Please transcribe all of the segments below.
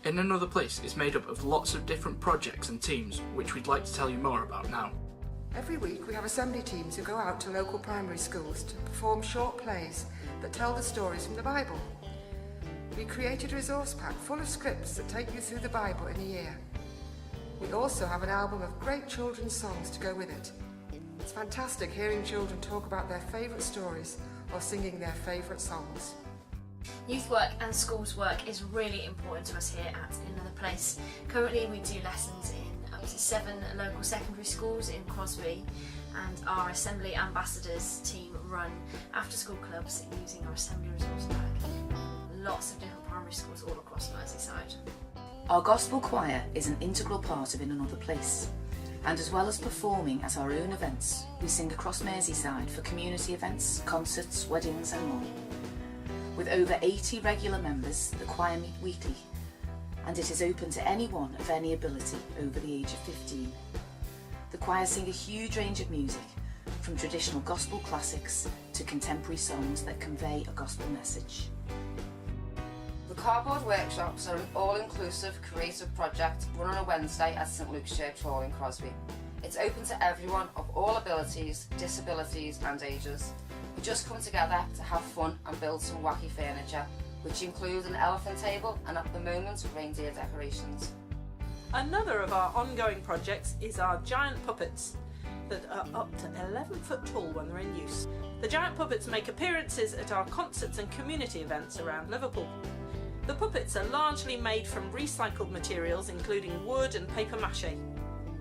In Another Place is made up of lots of different projects and teams which we'd like to tell you more about now. Every week we have assembly teams who go out to local primary schools to perform short plays that tell the stories from the Bible. We created a resource pack full of scripts that take you through the Bible in a year. We also have an album of great children's songs to go with it. It's fantastic hearing children talk about their favourite stories or singing their favourite songs. Youth work and schools work is really important to us here at Another Place. Currently we do lessons in up to 7 local secondary schools in Crosby, and our Assembly Ambassadors team run after school clubs using our Assembly resource pack. Lots of different primary schools all across Merseyside. Our gospel choir is an integral part of In Another Place, and as well as performing at our own events, we sing across Merseyside for community events, concerts, weddings and more. With over 80 regular members, the choir meet weekly, and it is open to anyone of any ability over the age of 15. The choir sing a huge range of music, from traditional gospel classics to contemporary songs that convey a gospel message. The Cardboard Workshops are an all-inclusive creative project run on a Wednesday at St Luke's Church Hall in Crosby. It's open to everyone of all abilities, disabilities and ages. We just come together to have fun and build some wacky furniture, which include an elephant table and at the moment reindeer decorations. Another of our ongoing projects is our giant puppets that are up to 11 foot tall when they're in use. The giant puppets make appearances at our concerts and community events around Liverpool. The puppets are largely made from recycled materials including wood and paper mache.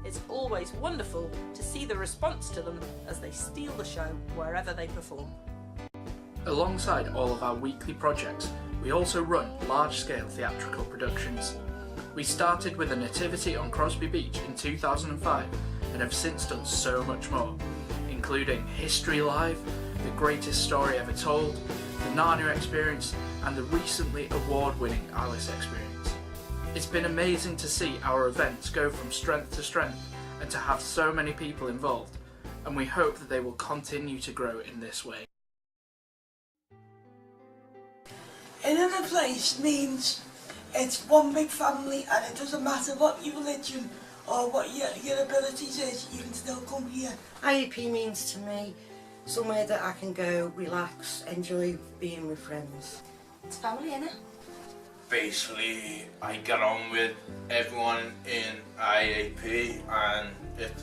It's always wonderful to see the response to them as they steal the show wherever they perform. Alongside all of our weekly projects, we also run large-scale theatrical productions. We started with a nativity on Crosby Beach in 2005 and have since done so much more, including History Live, The Greatest Story Ever Told, the Narnia Experience and the recently award-winning Alice Experience. It's been amazing to see our events go from strength to strength and to have so many people involved, and we hope that they will continue to grow in this way. In Another Place means it's one big family, and it doesn't matter what your religion or what your abilities is, you can still come here. IAP means to me somewhere that I can go, relax, enjoy being with friends. It's family, innit? Basically, I get on with everyone in IAP and it's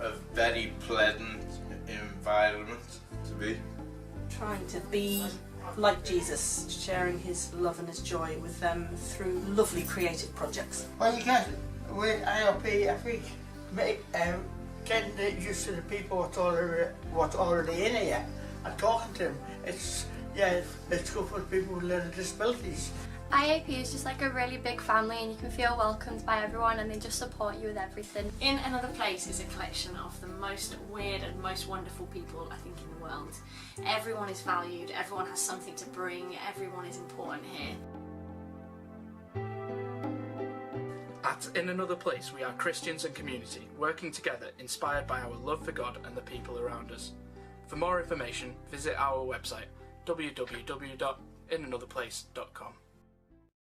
a very pleasant environment to be. Trying to be like Jesus, sharing his love and his joy with them through lovely creative projects. Well, you get with IAP, I think, getting used to the people what's already in here and talking to them. It's good for people with learning disabilities. IAP is just like a really big family, and you can feel welcomed by everyone and they just support you with everything. In Another Place is a collection of the most weird and most wonderful people I think in the world. Everyone is valued, everyone has something to bring, everyone is important here. At In Another Place, we are Christians and community, working together, inspired by our love for God and the people around us. For more information, visit our website www.inanotherplace.com.